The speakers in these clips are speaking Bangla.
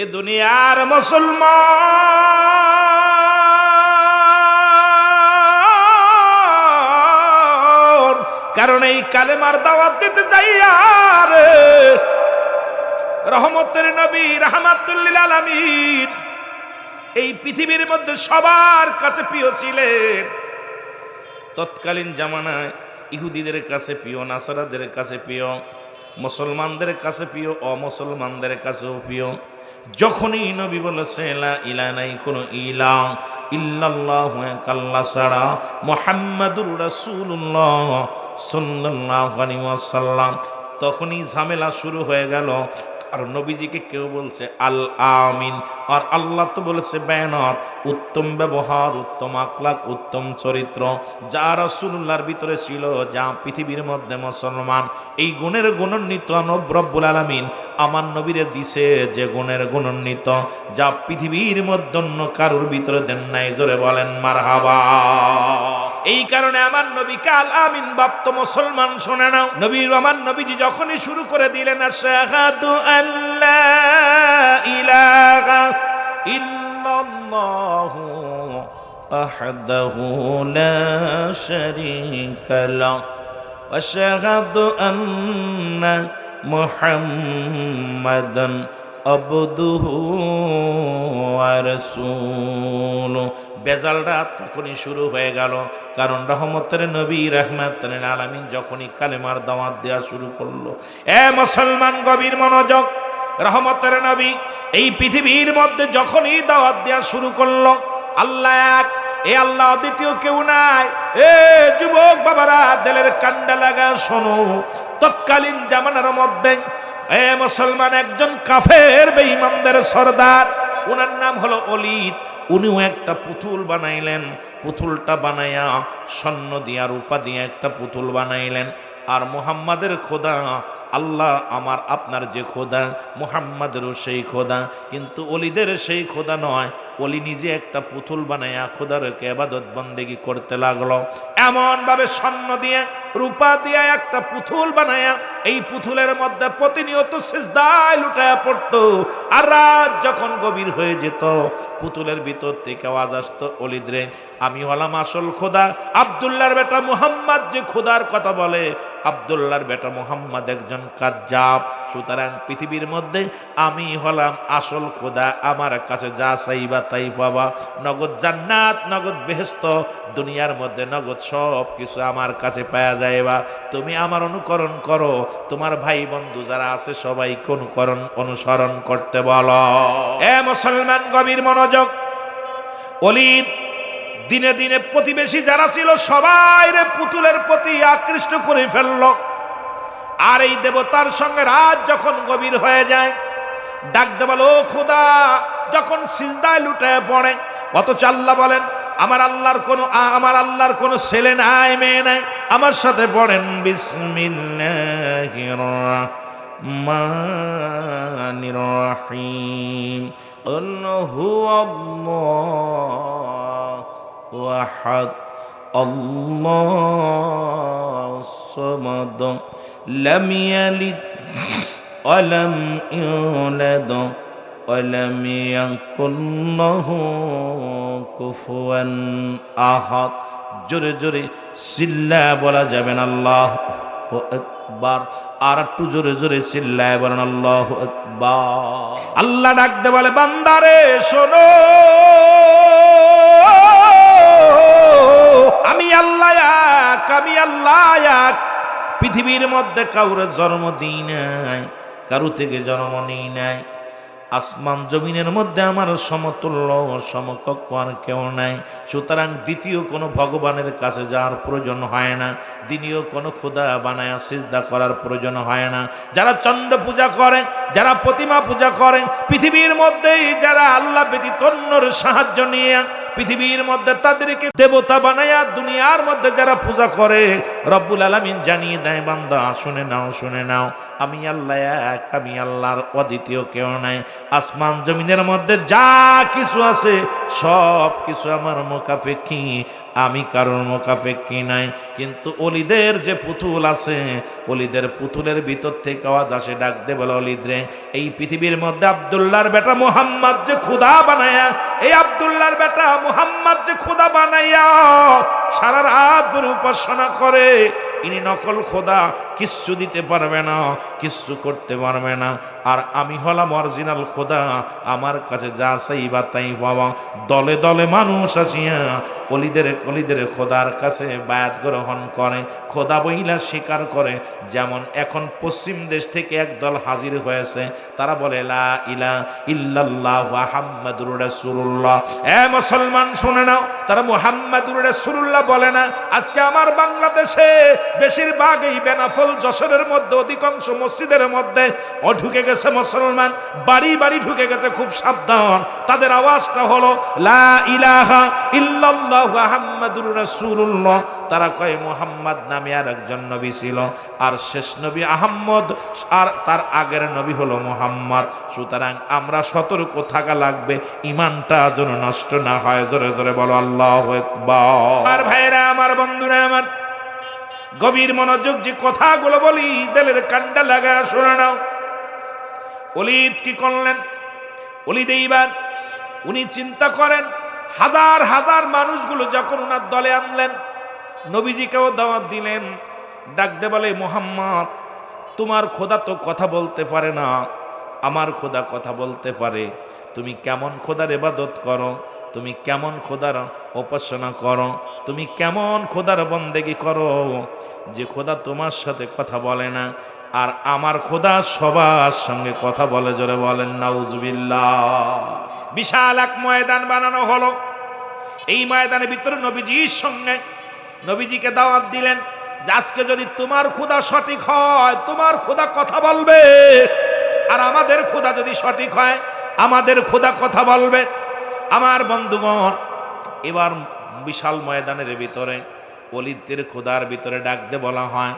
এ দুনিয়ার মুসলমান, কারণ এই কালেমার দাওয়াত দিতে যাইয়া রে রহমতের নবী রাহমাতুল লিল আলামিন এই পৃথিবীর মধ্যে সবার কাছে প্রিয় ছিলেন। তৎকালীন জামানায় ইহুদিদের কাছে প্রিয়, নাসারাদের কাছে প্রিয়, মুসলমানদের কাছে প্রিয়, অমুসলমানদের কাছেও প্রিয়। যখনই নবী বলেছে লা ইলাহা নাই কোনো ইলাহ ইল্লাল্লাহু আল্লাহ ছাড়া, মুহাম্মাদুর রাসূলুল্লাহ সাল্লাল্লাহু আলাইহি ওয়াসাল্লাম, তখনই ঝামেলা শুরু হয়ে গেল। আর নবীজিকে কেউ বলছে আল আমিন, আর আল্লাহ তো বলেছে বেয়ানত, উত্তম ব্যবহার, উত্তম আখলাক, উত্তম চরিত্র যা রাসূলুল্লাহর ভিতরে ছিল, যা পৃথিবীর মধ্যে মুসলমান এই গুণের গুণান্বিত রব্বুল আলামিন আমার নবীরে দিছে, যে গুণের গুণান্বিত যা পৃথিবীর মধ্যে অন্য কারোর ভিতরে দেন নাই। জোরে বলেন মারহাবা। এই কারণে আমার নবীকে আল আমিন বাপ্ত মুসলমান শুনে নাও। নবীর আমার নবীজি যখনই শুরু করে দিলেন আশহাদু আল্লা ইলাহা ইল্লাল্লাহু ওয়াহদাহু লা শারীকা লাহু ওয়া আশহাদু আন্না মুহাম্মাদান আবদুহু ওয়া রাসূলুহু, বেজালটা তখনই শুরু হয়ে গেল। কারণ রহমতের নবী রাহমাতুল লিল আলামিন যখনই কালেমার দাওয়াত দেওয়া শুরু করলো, এ মুসলমান গভীর মনোযোগ, রহমতের নবী এই পৃথিবীর মধ্যে যখনই দাওয়াত দেওয়া শুরু করলো, আল্লাহ এক, এ আল্লাহ দ্বিতীয় কেউ নাই। এ যুবক বাবারা দিলের কান্ডা লাগা শোনো, তৎকালীন জামানার মধ্যে এ মুসলমান একজন কাফের বেঈমানদের সরদার, ওনার নাম হলো ওলীদ। উনিও একটা পুতুল বানাইলেন, পুতুলটা বানাইয়া স্বর্ণ দিয়া রূপা দিয়া একটা পুতুল বানাইলেন। আর মুহাম্মাদের খোদা আল্লাহ আমার আপনার যে খোদা, মুহাম্মাদেরও সেই খোদা, কিন্তু ওলীদের সেই খোদা নয়। ওলি নিজে একটা পুতুল বানাইয়া খোদারকে ইবাদত বন্দেগী করতে লাগলো। এমন ভাবে স্বর্ণ দিয়ে রূপা দিয়ে একটা পুতুল বানাইয়া এই পুতুলের মধ্যে প্রতিনিয়ত সিজদায় লুটায়া পড়তো। আর রাত যখন গভীর হয়ে যেত, পুতুলের ভিতর থেকে আওয়াজ আসতো, ওলীদ রে আমি হলাম আসল খোদা, আব্দুল্লাহর বেটা মুহাম্মদ যে খোদার কথা বলে, আব্দুল্লাহর বেটা মুহাম্মদ একজন কাজ্জাব। সুতরাং পৃথিবীর মধ্যে আমি হলাম আসল খোদা, আমার কাছে যা চাইবা তাই পাবা, নগদ জান্নাত, নগদ বেহেশত, দুনিয়ার মধ্যে নগদ সব কিছু আমার কাছে পাওয়া যায়বা। তুমি আমার অনুকরণ করো, তোমার ভাই বন্ধু যারা আছে সবাইকে অনুসরণ করতে বলো। এ মুসলমান গভীর মনোযোগ, ওলীদ দিনে দিনে প্রতিবেশী যারা ছিল সবাই রে পুতুলের প্রতি আকৃষ্ট করে ফেললো। আর এই দেবতার সঙ্গে রাত যখন গভীর হয়ে যায়, ডাকতে বলো ও খোদা, যখন সিজদায় লুটায় পড়ে, অথচ আল্লাহ বলেন আমার আল্লাহর কোনো ছেলে নাই, মেয়ে নাই। আমার সাথে পড়েন বিসমিল্লাহির রাহমানির রাহিম, কুল হুয়াল্লাহু আহাদ, আল্লাহুস সামাদ, লাম ইয়ালিদ ওয়া লাম ইউলাদ ওয়া লাম ইয়াকুল লাহু কুফুয়ান আহাদ। জোরে জোরে চিল্লায় বলা যাবেন আল্লাহু আকবার। আর একটু জোরে জোরে চিল্লায় বলেন আল্লাহু আকবার। আল্লাহ ডাকতে বলে বান্দারে শোনো, আমি আল্লাহ এক, আমি আল্লাহ এক। পৃথিবীর মধ্যে কাউরে জন্ম দিই নাই, কারু থেকে জন্ম নেই নাই। আসমান জমিনের মধ্যে আমার সমতুল্য সমকক্ষ আর কেউ নাই। সুতরাং দ্বিতীয় কোনো ভগবানের কাছে যাওয়ার প্রয়োজন হয় না, দ্বিতীয় কোনো খোদা বানায়া সিজদা করার প্রয়োজন হয় না। যারা চন্দ্র পূজা করে, যারা প্রতিমা পূজা করে, পৃথিবীর মধ্যেই যারা আল্লাহ ব্যতীত অন্যর সাহায্য নিয়ে পৃথিবীর মধ্যে তাদেরকে দেবতা বানায়া দুনিয়ার মধ্যে যারা পূজা করে, রব্বুল আলামিন জানিয়ে দেয় বান্দা শুনে নাও, শুনে নাও, আমি আল্লাহ এক, আমি আল্লাহর অদ্বিতীয় কেউ নাই। আসমান জমিনের মধ্যে যা কিছু আছে সব কিছু আমার মুখাপেক্ষী, আমি কারোর মুখাপেক্ষী নাই। কিন্তু অলিদের যে পুতুল আছে, অলিদের পুতুলের ভিতর থেকে আওয়াজ আসে, ডাক দে বলে, অলিদ রে, এই পৃথিবীর মধ্যে আব্দুল্লাহর বেটা মুহাম্মদ যে খুদা বানায়া, এই আব্দুল্লাহর বেটা মুহাম্মদ যে খুদা বানাইয়া সারা রাত ধরে উপাসনা করে, ইনি নকল খোদা, কিচ্ছু দিতে পারবে না, কিচ্ছু করতে পারবে না। আর আমি হলাম অরিজিনাল খোদা, আমার কাছে যা চাইবা তাই পাওয়া। দলে দলে মানুষ আসিয়া অলিদের খোদার কাছে বায়াত গ্রহণ করে, খোদা বইলা স্বীকার করে। যেমন এখন পশ্চিম দেশ থেকে একদল হাজির হয়েছে, তারা বলে লা ইলাহা ইল্লাল্লাহ মুহাম্মাদুর রাসূলুল্লাহ। এ মুসলমান শুনে নাও, তারা মুহাম্মাদুর রাসূলুল্লাহ বলে না। আজকে আমার বাংলাদেশে বেশিরভাগ এই বেনাফল যশোরের মধ্যে অধিকাংশ মসজিদের মধ্যে ঢুকে গেছে মুসলমান, বাড়ি বাড়ি ঢুকে গেছে। খুব সাবধান, তাদের আওয়াজটা হলো লা ইলাহা ইল্লাল্লাহ মুহাম্মাদুর রাসূলুল্লাহ। তারা কয় মুহাম্মদ নামে আর একজন নবী ছিল, আর শেষ নবী আহম্মদ, আর তার আগের নবী হলো মুহাম্মদ। সুতরাং আমরা সতর্ক থাকা লাগবে, ইমানটা যেন নষ্ট না হয়। জোরে জোরে বলো আল্লাহু আকবার। আর ভাইরা আমার, বন্ধুরা আমার, গভীর মনোযোগ যে কথাগুলো বলি, দিলের কান্ডা লাগা শোনা নাও। ওলিদ কি করলেন? ওলিদ এইবার উনি চিন্তা করেন, হাজার হাজার মানুষগুলো যখন ওনার দলে আনলেন, নবীজিকেও দাওয়াত দিলেন, ডাকতে বলে, মুহাম্মদ, তোমার খোদা তো কথা বলতে পারে না, আমার খোদা কথা বলতে পারে। তুমি কেমন খোদার ইবাদত করো, তুমি কেমন খোদার উপাসনা করো, তুমি কেমন খোদার বন্দেগী করো, যে খোদা তোমার সাথে কথা বলে না, আর আমার খোদা সবার সঙ্গে কথা বলে। জোরে বলেন নাউজুবিল্লাহ। বিশাল এক ময়দান বানানো হলো। এই ময়দানের ভিতরে নবীজির সঙ্গে নবীজিকে দাওয়াত দিলেন যে আজকে যদি তোমার খোদা সঠিক হয়, তোমার খোদা কথা বলবে, আর আমাদের খোদা যদি সঠিক হয়, আমাদের খোদা কথা বলবে। আমার বন্ধুগণ, এবার বিশাল ময়দানের ভিতরে ওলিদের খোদার ভিতরে ডাকতে বলা হয়।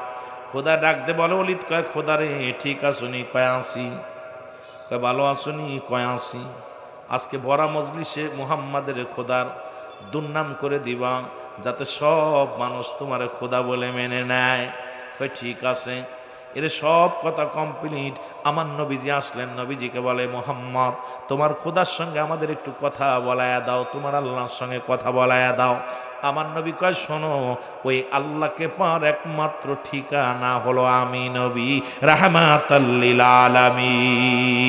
খোদা ডাকতে বলে, ওলিদ কয়, খোদা রে, ঠিক আসুনি? কয় আসি। কয় ভালো আসুনি? কয় আসি। আজকে বড় মজলিসে মুহাম্মাদের খোদার দুর্নাম করে দিবা, যাতে সব মানুষ তোমার খোদা বলে মেনে নেয়। কয় ঠিক আছে। এর সব কথা কমপ্লিট। আমার নবীজি আসলেন, নবীজিকে বলে, মুহাম্মদ, তোমার খোদার সঙ্গে আমাদের একটু কথা বলায়া দাও, তোমার আল্লাহর সঙ্গে কথা বলায়া দাও। আমার নবী কয়, শোনো, ওই আল্লাহকে পার একমাত্র ঠিকানা হলো আমি নবী, রাহমাতাল লিল আলামিন।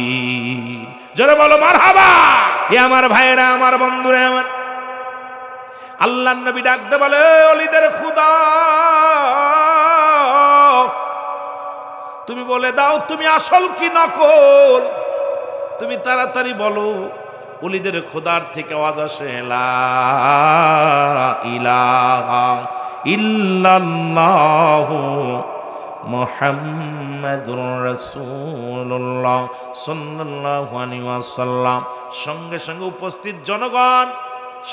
জোরে বলো মারহাবা। এ আমার ভাইরা, আমার বন্ধুরা আমার, আল্লাহর নবী ডাকতে বলে, ওলিদের খোদা, তুমি বলে দাও, তুমি আসল কি নকল? তুমি তাড়াতাড়ি বলো। ওলিদের খোদার থেকে আওয়াজ আসে, লা ইলাহা ইল্লাল্লাহু মুহাম্মাদুর রাসূলুল্লাহ সাল্লাল্লাহু আলাইহি ওয়াসাল্লাম। সঙ্গে সঙ্গে উপস্থিত জনগণ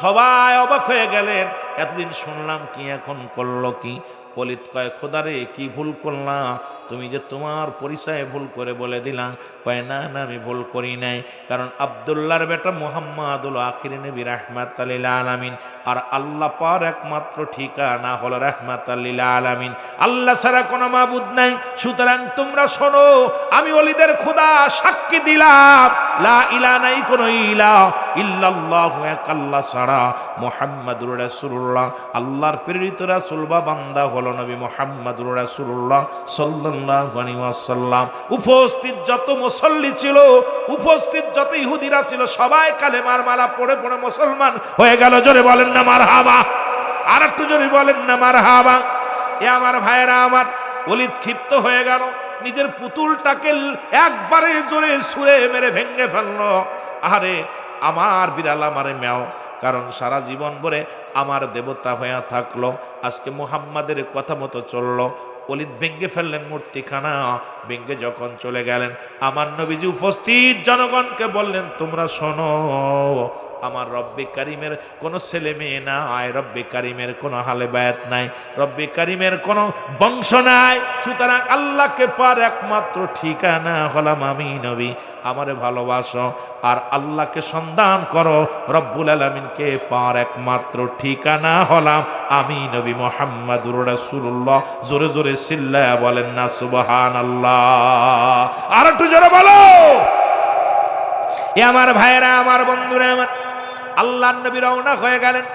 সবাই অবাক হয়ে গেলেন, এতদিন শুনলাম কি, এখন করলো কি? ওলিদ কয়, খোদা রে, কি ভুল করলাম? তুমি যে তোমার পরিচয় ভুল করে বলে দিলাম। কয়, না না, আমি ভুল করি নাই, কারণ আব্দুল্লাহর বেটা মুহাম্মদ হলো আখির নবী, রাহমাতাল লিল আলামিন, আর আল্লাহ পার একমাত্র ঠিকানা হলো রাহমাতাল লিল আলামিন, আল্লাহ ছাড়া কোনো মাবুদ নাই। সুতরাং তোমরা শোনো, আমি ওলিদের খোদা সাক্ষী দিলাম, লা ইলাহা, নাই কোনো ইলাহ ইল্লাল্লাহু, এক আল্লাহ ছাড়া, মুহাম্মাদুর রাসূলুল্লাহ, আল্লাহর প্রেরিত রাসূল বা বান্দা হলো নবী মুহাম্মাদুর রাসূলুল্লাহ সাল্লাল্লাহু আলাইহি ওয়াসাল্লাম। উপস্থিত যত মুসল্লি ছিল, উপস্থিত যত ইহুদিরা ছিল, সবাই কালেমার মালা পড়ে পড়ে মুসলমান হয়ে গেল। জোরে বলেন না মারহাবা। আর একটু জোরে বলেন না মারহাবা। এ আমার ভাইয়েরা আমার, ওলিদ ক্ষিপ্ত হয়ে গেল, নিজের পুতুলটাকে একবারে জোরে ছুঁড়ে মেরে ভেঙে ফেললো। আরে আমার বিড়াল, আমারে মেও, কারণ সারা জীবন ভরে আমার দেবতা হয়ে থাকলো, আজকে মুহাম্মাদের কথা মতো চললো। ওলিদ ভেঙ্গে ফেললেন মূর্তিখানা। ভেঙ্গে যখন চলে গেলেন, আমার নবীজি উপস্থিত জনগণকে বললেন, তোমরা শোনো, আমার রব্বে কারিমের কোনো ছেলে মেয়ে নাই, রব্বে কারিমের কোনো হালে বায়াত নাই, রব্বে কারিমের কোনো বংশ নাই। সুতরাং আল্লাহকে পার একমাত্র ঠিকানা হলাম আমি নবী। আমারে ভালোবাসো আর আল্লাহকে সন্ধান করো। রব্বুল আলামিনকে পার একমাত্র ঠিকানা হলাম আমি নবী মুহাম্মদুর রাসূলুল্লাহ। জোরে জোরে চিল্লায়া বলেন না সুবহানাল্লাহ। আর একটু জোরে বলো। এ আমার ভাইরা, আমার বন্ধুরা, আমার আল্লাহর নবী রওনা হয়ে গেলেন।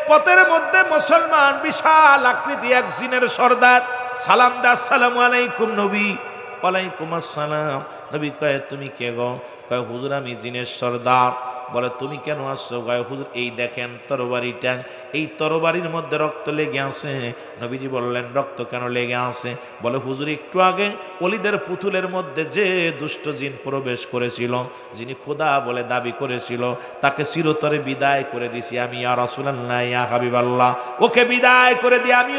পথের মধ্যে মুসলমান বিশাল আকৃতি এক জিনের সর্দার সালাম দা, আসসালামু আলাইকুম নবী। ওয়ালাইকুম আসসালাম। নবী কয় তুমি কে গো? কয় হুজুর আমি জিনের সর্দার। বলে তুমি কেন আসছো? কয় হুজুর এই দেখেন তরবারিটা, এই তরবারির মধ্যে রক্ত লেগে আছে। নবীজি বললেন রক্ত কেন লেগে আছে? বলে হুজুর একটু আগে ওলিদের পুতুলের মধ্যে যে দুষ্ট জিন প্রবেশ করেছিল, যিনি খোদা বলে দাবি করেছিল, তাকে চিরতরে বিদায় করে দিছি আমি, ইয়া রাসূলুল্লাহ ইয়া হাবিবাল্লাহ। ওকে বিদায় করে দিয়ে আমি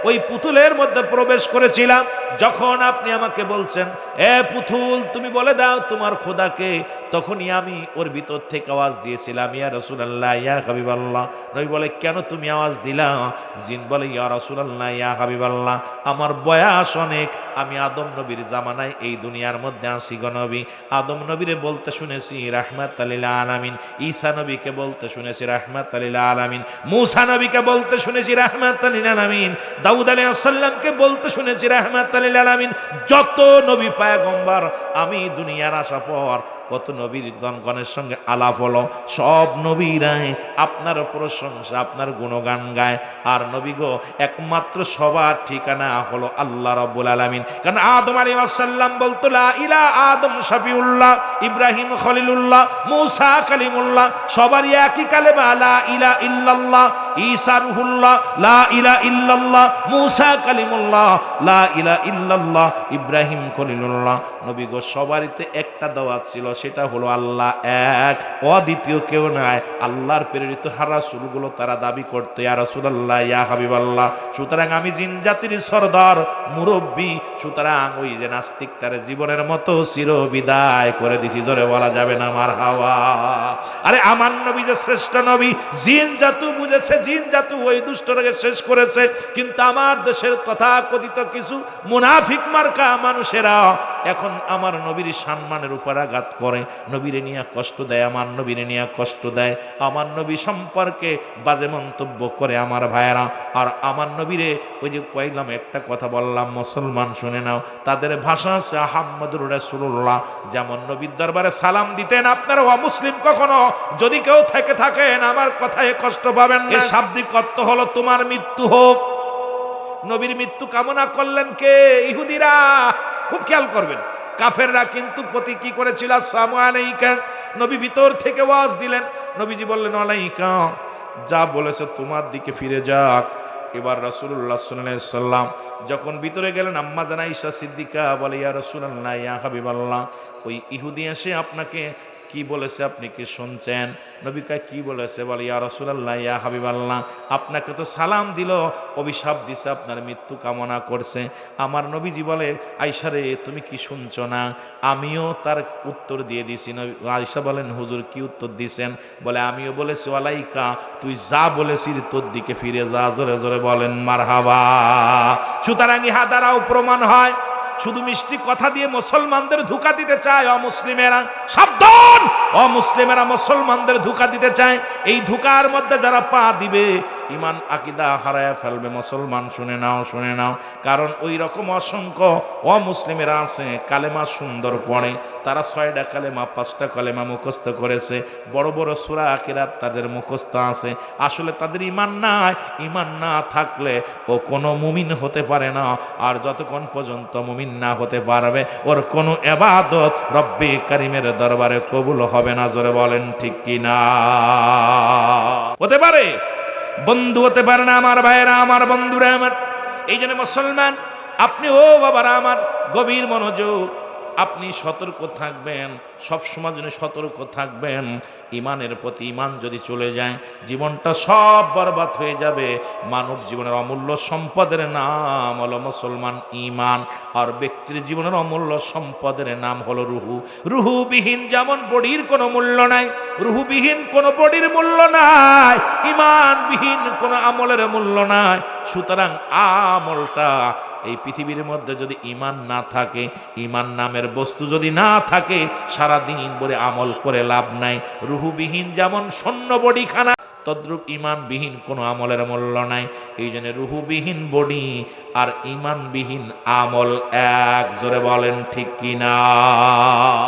ওই পুতুলের মধ্যে প্রবেশ করেছিলাম। যখন আপনি আমাকে বলছেন এ পুতুল তুমি বলে দাও তোমার খোদাকে, তখনই আমি ওর ভিতর থেকে আওয়াজ দিয়েছিলাম ইয়া রাসূলুল্লাহ ইয়া হাবিবাল্লাহ। নবী বলে কেন তুমি আওয়াজ দিলা? জিন বলে ইয়া রাসূলুল্লাহ ইয়া হাবিবাল্লাহ, আমার বয়স অনেক, আমি আদম নবীর জামানায় এই দুনিয়ার মধ্যে আসি গো নবী। আদম নবীরে বলতে শুনেছি রাহমাতাল লিল আলামিন, ঈসা নবীকে বলতে শুনেছি রাহমাতাল লিল আলামিন, মূসা নবীকে বলতে শুনেছি রাহমাতাল লিল আলামিন, দাউদ আলাইহিস সালামকে বলতে শুনেছি রাহমাতাল লিল আলামিন। যত নবী পয়গম্বর আমি দুনিয়ার আসা পর কত নবীর গণের সঙ্গে আলাপ হলো, সব নবীরাই আপনার প্রশংসা আপনার গুণগান গায়। আর নবী গো একমাত্র সবার ঠিকানা হলো আল্লাহ রাব্বুল আলামিন। কারণ আদম আলাইহিস সালাম বলতো লা ইলাহা আদম শফিউল্লাহ, ইব্রাহিম খলিলুল্লাহ, মূসা কালিমুল্লাহ, সবারই একই কালেমা লা ইলাহা ইল্লাল্লাহ। ঈসা রুহুল্লাহ লা ইলাহা ইল্লাল্লাহ, মূসা কালিমুল্লাহ লা ইলাহা ইল্লাল্লাহ, ইব্রাহিম খলিলুল্লাহ। নবী গো সবারইতে একটা দাওয়াত ছিল, সেটা হলো আল্লাহ এক, অদ্বিতীয় কেউ নাই। আল্লাহর প্রেরিত রাসূলগুলো তারা দাবি করতে ইয়া রাসূলুল্লাহ ইয়া হাবিবাল্লাহ। সুতরাং আমি জিন জাতির সরদার মুরব্বী, সুতরাং ওই যে নাস্তিক তার জীবনের মতো চির বিদায় করে দিছি। জোরে বলা যাবে না মারহাবা। আরে আমার নবী যে শ্রেষ্ঠ নবী, জিন জাতু বুঝেছে, জিন জাতু ওই দুষ্টটাকে শেষ করেছে। কিন্তু আমার দেশের তথাকথিত কিছু মুনাফিক মার্কা মানুষেরা এখন আমার নবীর সম্মানের উপর আঘাত করে, নবীরে নিয়ে কষ্ট দেয়, আমার নবীরে নিয়ে কষ্ট দেয়, আমার নবী সম্পর্কে বাজে মন্তব্য করে আমার ভাইয়েরা। আর আমার নবীরে ওই যে কইলাম একটা কথা বললাম, মুসলমান শুনে নাও, তাদের ভাষা আছে আহাম্মদুর রাসূলুল্লাহ। যেমন নবীর দরবারে সালাম দিতেন, আপনারা অমুসলিম কখনো যদি কেউ থেকে থাকেন আমার কথায় কষ্ট পাবেন না। এর শাব্দিক অর্থ হলো তোমার মৃত্যু হোক। নবীর মৃত্যু কামনা করলেন কে? ইহুদিরা। খুব খেয়াল করবেন, কাফেররা কিন্তু প্রতি কি করেছিল? আসসালামু আলাইকা। নবী ভিতর থেকে ওয়াজ দিলেন, নবীজি বললেন আলাইকা, যা বলেছে তোমার দিকে ফিরে যাক। এবার রাসূলুল্লাহ সাল্লাল্লাহু আলাইহি সাল্লাম যখন ভিতরে গেলেন, আম্মা জান আয়েশা সিদ্দিকা বলে ইয়া রাসূলুল্লাহ ইয়া হাবিবাল্লাহ, ওই ইহুদি এসে আপনাকে কি বলেছে আপনি কি শুনছেন? নবী কয় কি বলেছে? বলে ইয়া রাসূলুল্লাহ ইয়া হাবিবাল্লাহ, আপনাকে তো সালাম দিল, অভিশাপ দিছে, আপনার মৃত্যু কামনা করছে। আমার নবীজি বলে আয়েশা রে তুমি কি শুনছো না? আমিও তার উত্তর দিয়ে দিছি। আয়েশা বলেন হুজুর কি উত্তর দিছেন? বলে আমিও বলেছি ওয়ালাইকা, তুই যা বলেছিস তোর দিকে ফিরে যা। জোরে জোরে বলেন মারহাবা। সুতরাং ইহা দ্বারাও প্রমাণ হয় শুধু মিষ্টি কথা দিয়ে মুসলমানদের ধোঁকা দিতে চায় অমুসলিমেরা। সাবধান, অমুসলিমেরা মুসলমানদের ধোঁকা দিতে চায়। এই ধোঁকার মধ্যে যারা পা দিবে ইমান আকিদা হারায় ফেলবে। মুসলমান শুনে নাও, শুনে নাও, কারণ ওই রকম অসংখ্য অমুসলিমেরা আছে, কালেমা সুন্দর পড়ে, তারা 6টা কালেমা 5টা কালেমা মুখস্থ করেছে, বড় বড় সূরা আখিরাত তাদের মুখস্থ আছে, আসলে তাদের ইমান নাই। ইমান না থাকলে ও কোনো মুমিন হতে পারে না। আর যতক্ষণ পর্যন্ত মুমিন না হতে পারবে ওর কোনো ইবাদত রব্বে কারিমের দরবারে কবুল হবে না। জোরে বলেন ঠিক কি না? হতে পারে, বন্ধু হতে পারে না আমার ভাইয়েরা, আমার বন্ধুরা আমার। এই জন্য মুসলমান আপনি ও বাবারা আমার গভীর মনোযোগ, আপনি সতর্ক থাকবেন, সবসময় যেন সতর্ক থাকবেন। ইমানের প্রতি ইমান যদি চলে যায় জীবনটা সব বরবাদ হয়ে যাবে। মানব জীবনের অমূল্য সম্পদের নাম হলো মুসলমান, ইমান। আর ব্যক্তির জীবনের অমূল্য সম্পদের নাম হলো রুহু। রুহুবিহীন যেমন বডির কোনো মূল্য নাই, রুহুবিহীন কোনো বডির মূল্য নাই, ইমানবিহীন কোনো আমলের মূল্য নাই। সুতরাং আমলটা এই পৃথিবীর মধ্যে যদি ইমান না থাকে, ইমান নামের বস্তু যদি না থাকে, সারাদিন ভরে আমল করে লাভ নাই। রুহুবিহীন যেমন শূন্য বডিখানা, তদ্রূপ ইমানবিহীন কোনো আমলের মূল্য নাই। এই জন্য রুহুবিহীন বডি আর ইমানবিহীন আমল এক। জোরে বলেন ঠিক কিনা?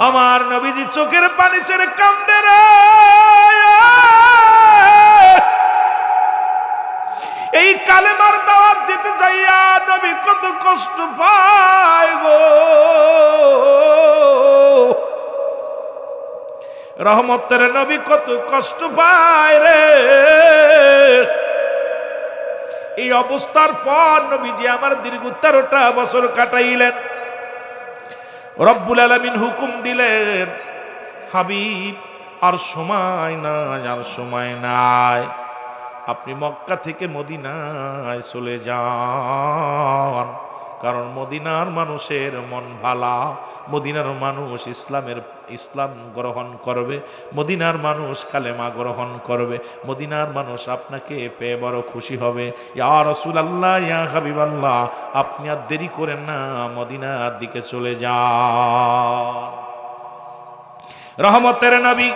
আমার নবীজি চোখের পানি ছেড়ে কান্দে রে। এই কালেমার দাওয়াত দিতে যাইয়া নবী কত কষ্ট পায় গো। রহমতের নবী কত কষ্ট পায় রে। এই অবস্থার পর নবীজি আমার দীর্ঘ 13টা বছর কাটাইলেন। রব্বুল আলামিন হুকুম দিলেন, হাবিব আর সময় নাই, আর সময় নাই, আপনি মক্কা থেকে মদিনায় চলে যান। কারণ মদিনার মানুষের মন ভালা, মদিনার মানুষ ইসলাম গ্রহণ করবে, মদিনার মানুষ কালেমা গ্রহণ করবে, মদিনার মানুষ আপনাকে পেয়ে বড় খুশি হবে। ইয়া রাসূলুল্লাহ, ইয়া হাবিবাল্লাহ, আপনি আর দেরি করেন না, মদিনার দিকে চলে যান। রহমতের নবী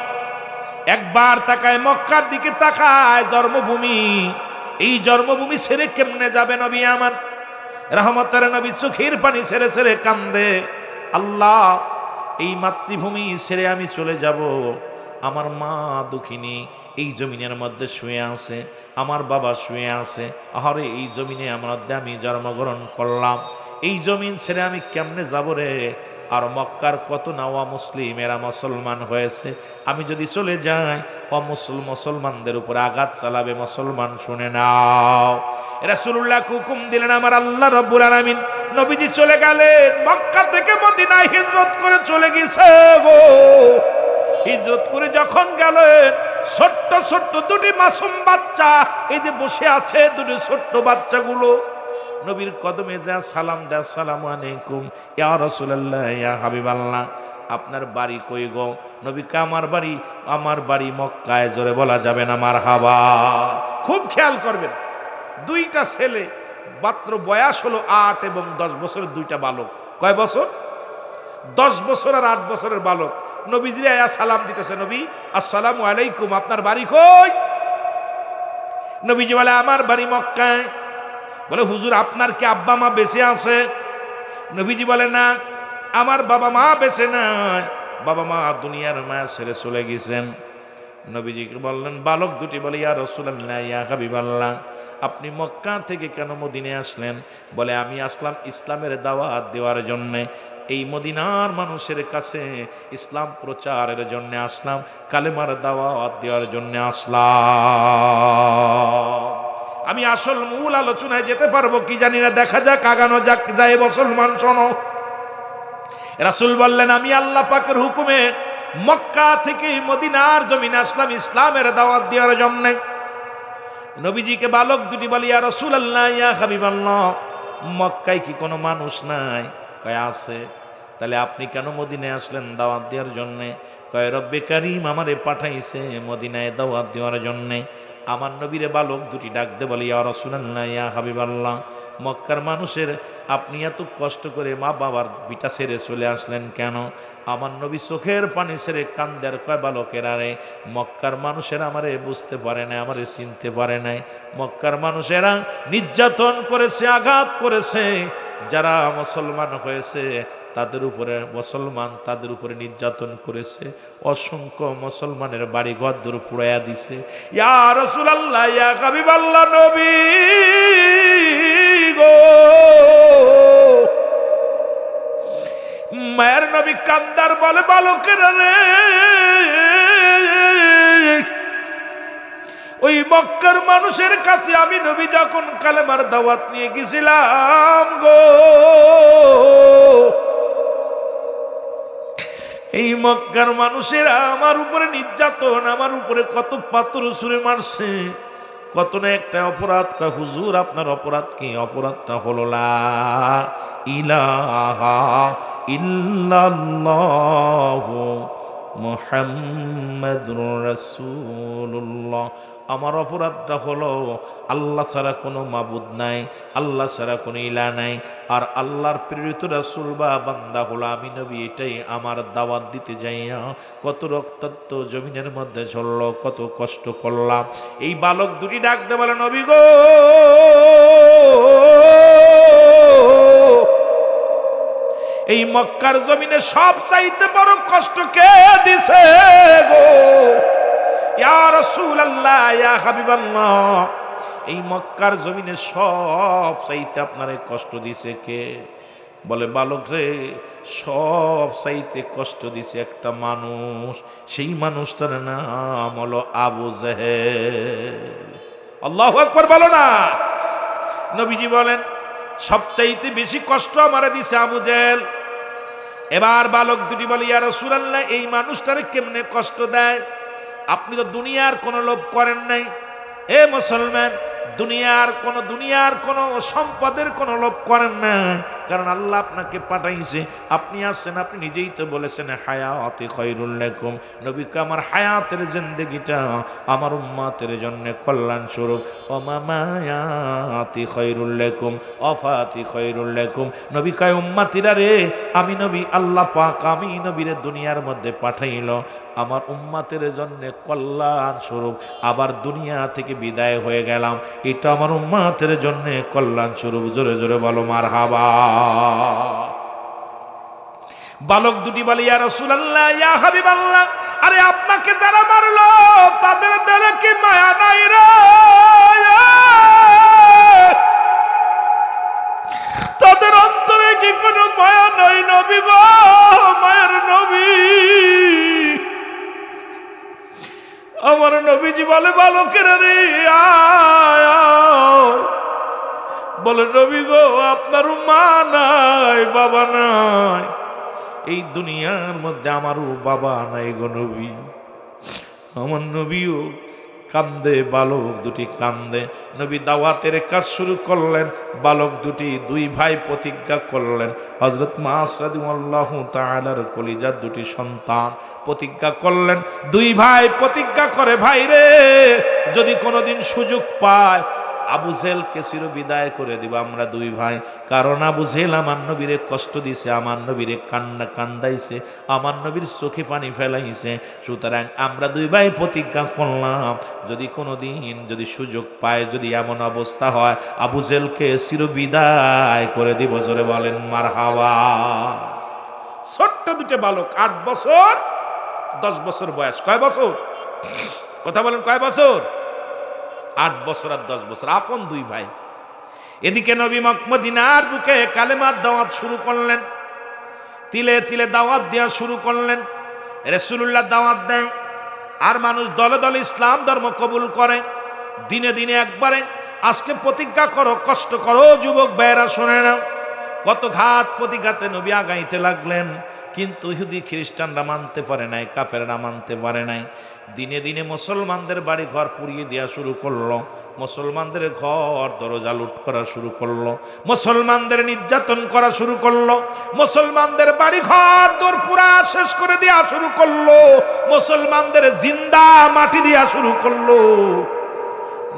একবার তাকায় মক্কার দিকে, তাকায় জন্মভূমি। এই জন্মভূমি ছেড়ে কেমনে যাবে নবী আমার? রহমতের নবী চোখের পানি ছেড়ে ছেড়ে কান্দে, আল্লাহ এই মাতৃভূমি ছেড়ে আমি চলে যাব। আমার মা দুঃখিনী এই জমিনের মধ্যে শুয়ে আছে, আমার বাবা শুয়ে আছে। আহারে এই জমিনে আমি জন্মগ্রহণ করলাম, এই জমিন ছেড়ে আমি কেমনে যাব রে? আর মক্কার কত নাওয়া মুসলিম, এরা মুসলমান হয়েছে, আমি যদি চলে যাই মুসলমানদের উপর আঘাত চালাবে। মুসলমান শুনে নাও, রাসূলুল্লাহ হুকুম দিলেন, আমার আল্লাহ রাব্বুল আলামিন নবীজি চলে গেলেন, মক্কা থেকে মদিনায় হিজরত করে চলে গেছে গো। হিজরত করে যখন গেলেন, ছোট্ট ছোট্ট দুটি মাসুম বাচ্চা এই যে বসে আছে, দুটি ছোট্ট বাচ্চাগুলো নবীর কদমে যা সালাম দেয়, আসসালামু আলাইকুম ইয়া রাসূলুল্লাহ, ইয়া হাবিবাল্লাহ, আপনার বাড়ি কই গো? নবীকে আমার বাড়ি মক্কায়। জোরে বলা যাবে না মারহাবা? খুব খেয়াল করবেন, দুইটা ছেলে, মাত্র বয়স হলো 8 এবং 10 বছরের দুইটা বালক। কয় বছর? 10 বছর আর 8 বছরের বালক নবীজি আয়া সালাম দিতেছে, নবী আসসালামু আলাইকুম, আপনার বাড়ি কই? নবীজি বলে, আমার বাড়ি মক্কায়। বলে, হুজুর আপনার কি আব্বা মা বেঁচে আছে? নবীজি বলে, না, আমার বাবা মা বেঁচে নাই, বাবা মা দুনিয়ার মায়া ছেড়ে চলে গেছেন। নবীজিকে বললেন, বালক দুটি বলে, ইয়া রাসূলুল্লাহ, ইয়া হাবিবাল্লাহ, আপনি মক্কা থেকে কেন মদিনায় আসলেন? বলে, আমি আসলাম ইসলামের দাওয়াত দেওয়ার জন্যে, এই মদিনার মানুষের কাছে ইসলাম প্রচারের জন্য আসলাম, কালেমার দাওয়াত দেওয়ার জন্য আসলাম। আমি আসল মূল আলোচনায় যেতে পারবো কি জানি না, দেখা যাক, আগানো যাক। যায় মুসলমান শোনো, রাসূল বললেন, আমি আল্লাহ পাকের হুকুমে মক্কা থেকে মদিনার জমিনে আসলাম ইসলামের দাওয়াত দেওয়ার জন্য। নবীজিকে বালক দুটি বলি, ইয়া রাসূলুল্লাহ, ইয়া হাবিবাল্লাহ, মক্কায় কি কোনো মানুষ নাই? কয় আছে। তাহলে আপনি কেন মদিনায় আসলেন দাওয়াত দেওয়ার জন্য? কয়, রব্বে কারীম আমারে পাঠাইছে মদিনায় দাওয়াত দেওয়ার জন্য। আমার নবীরে বালক দুটি ডাক দে বলে, ইয়া রাসূলুল্লাহ, ইয়া হাবিবাল্লাহ, মক্কার মানুষের আপনি এত কষ্ট করে মা বাবার বিটা ছেড়ে চলে আসলেন কেন? আমার নবী চোখের পানি ছেড়ে কান্দের। কয়, বালকেরা রে, মক্কার মানুষেরা আমারে বুঝতে পারে না, আমারে চিনতে পারে নাই। মক্কার মানুষেরা নির্যাতন করেছে, আঘাত করেছে, যারা মুসলমান হয়েছে তাদের উপরে নির্যাতন করেছে। অসংখ্য মুসলমানের বাড়ি ঘর দূর পুড়াইয়া দিছে। ইয়া রাসূলুল্লাহ, ইয়া হাবিবাল্লাহ, নবী গো, মায়ের নবী কান্দার বলে, বালকেরা রে, ওই মক্কার মানুষের কাছে আমি নবী যখন কালেমার দাওয়াত নিয়ে গেছিলাম গো, এই মক্কার মানুষেরা আমার উপরে নির্যাতন, আমার উপরে কত পাথর ছুঁড়ে মারছে, কত না একটা অপরাধ। কয় হুজুর আপনার অপরাধ কি? অপরাধটা হলো লা ইলাহা ইল্লাল্লাহু মুহাম্মাদুর রাসূলুল্লাহ। আমার অপরাধটা হলো আল্লাহ ছাড়া কোনো মাবুদ নাই, আল্লাহ ছাড়া কোনো ইলা নাই, আর আল্লাহর প্রেরিত রাসূল বা বান্দা হলো আমি নবী। এটাই আমার দাওয়াত দিতে যাইয়া কত রক্তাক্ত জমিনের মধ্যে ঝরল, কত কষ্ট করলাম। এই বালক দুটি ডাক দে বলে, নবী গো, এই মক্কার জমিনে সব চাইতে বড় কষ্ট কে দিছে গো? ইয়া রাসূলুল্লাহ, ইয়া হাবিবাল্লাহ, এই মক্কার জমিনে সব চাইতে আপনারে কষ্ট দিছে কে? বলে, বালক রে, সব চাইতে কষ্ট দিছে একটা মানুষ, সেই মানুষটার নাম হলো আবু জেহেল। আল্লাহু আকবার বলো না। নবীজি বলেন, সবচাইতে বেশি কষ্ট আমারে দিছে আবু জেহেল। এবার বালক দুটি বলে, ইয়া রাসূলুল্লাহ, এই মানুষটারে কেমনে কষ্ট দেয়? আপনি তো দুনিয়ার কোনো লোভ করেন নাই। এ মুসলমান, দুনিয়ার কোনো সম্পদের কোনো লোভ করেন নাই, কারণ আল্লাহ আপনাকে পাঠাইছে। আপনি আসছেন, আপনি নিজেই তো বলেছেন হায়াতে খায়রুল লাকুম, নবীকে আমার হায়াতের জিন্দেগিটা আমার উম্মতের জন্য কল্যাণ স্বরূপ। অমামায়াতি খায়রুল লাকুম অফাতি খায়রুল লাকুম, নবী কয় উম্মতিরা রে, আমি নবী আল্লাহ পাক আমি নবীরে দুনিয়ার মধ্যে পাঠাইল আমার উম্মতের জন্য কল্যাণ স্বরূপ। আবার দুনিয়া থেকে বিদায় হয়ে গেলাম, এটা আমার উম্মতের জন্য কল্যাণ স্বরূপ। জোরে জোরে বলো মারহাবা। বালক দুটি বলে, ইয়া রাসূলুল্লাহ, ইয়া হাবিবাল্লাহ, আরে আপনাকে যারা মারলো তাদের দিলে কি মায়া নাই রে? তাদের অন্তরে কি কোনো মায়া নাই? নবী গো, মায়ের নবী। আমার নবীজি বলে, বালকেরা রে আয় আয়। বলে, নবী গো, আপনার মা নাই, বাবা নাই, এই দুনিয়ার মধ্যে আমারও বাবা নাই গো নবী। আমার নবীও কান্দে, বালক দুটি কান্দে। নবী দাওয়াতের কাজ শুরু করলেন। বালক দুটি দুই ভাই প্রতিজ্ঞা করলেন। হযরত মাস রাদিয়াল্লাহু তাআলার কলিজার দুটি সন্তান প্রতিজ্ঞা করলেন। দুই ভাই প্রতিজ্ঞা করে, ভাই রে, যদি কোনোদিন সুযোগ পায় আবু জেহেলকে চির বিদায় করে দিব আমরা দুই ভাই। কারণ আবু জেহেল আমার নবীরে কষ্ট দিছে, আমার নবীরে কান্দাইছে, আমার নবীর চোখে পানি ফেলাইছে। সুতরাং আমরা দুই ভাই প্রতিজ্ঞা করলাম, যদি কোনোদিন যদি সুযোগ পায়, যদি এমন অবস্থা হয়, আবু জেহেলকে চির বিদায় করে দিব। জোরে বলেন মারহাবা। ছোট্ট দুটো বালক, 8 বছর 10 বছর বয়স। কয় বছর? কথা বলেন, কয় বছর? 8 বছর আর 10 বছর, আপন দুই ভাই। এদিকে নবী মদিনার বুকে কালেমার দাওয়াত শুরু করলেন, তিলে তিলে দাওয়াত দেওয়া শুরু করলেন। রাসূলুল্লাহ দাওয়াত দেয়, আর মানুষ দলে দলে ইসলাম ধর্ম কবুল করে। দিনে দিনে একবারে আজকে প্রতিজ্ঞা করো, কষ্ট করো যুবক ভাইয়েরা, শুনে নাও। কত ঘাত প্রতিঘাতে নবী আগাইতে লাগলেন, কিন্তু ইহুদি খ্রিস্টানরা মানতে পারে নাই, কাফেররা মানতে পারে নাই। দিনে দিনে মুসলমানদের বাড়ি ঘর পুড়িয়ে দেওয়া শুরু করলো, মুসলমানদের ঘর দরজা লুট করা শুরু করলো, মুসলমানদের নির্যাতন করা শুরু করলো, মুসলমানদের বাড়ি ঘর দর পুরা শেষ করে দেওয়া শুরু করলো, মুসলমানদের জিন্দা মাটি দেওয়া শুরু করলো।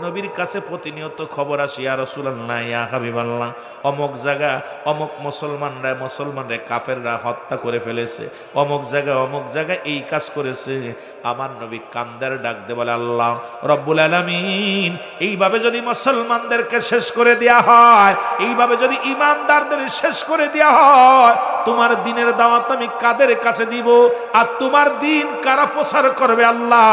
নবীর কাছে প্রতিনিয়ত খবর আসে, ইয়া রাসূলুল্লাহ, ইয়া হাবিবাল্লাহ, অমুক জায়গা অমুক মুসলমানরা কাফেররা হত্যা করে ফেলেছে, অমুক জায়গায় এই কাজ করেছে। আমার নবী কান্দার ডাক দে বলে, আল্লাহ রব্বুল আলামিন, এইভাবে যদি মুসলমানদেরকে শেষ করে দেয়া হয়, এইভাবে যদি ইমানদারদের শেষ করে দেয়া হয়, তোমার দিনের দাওয়াত আমি কাদের কাছে দিব? আর তোমার দিন কারা প্রচার করবে? আল্লাহ,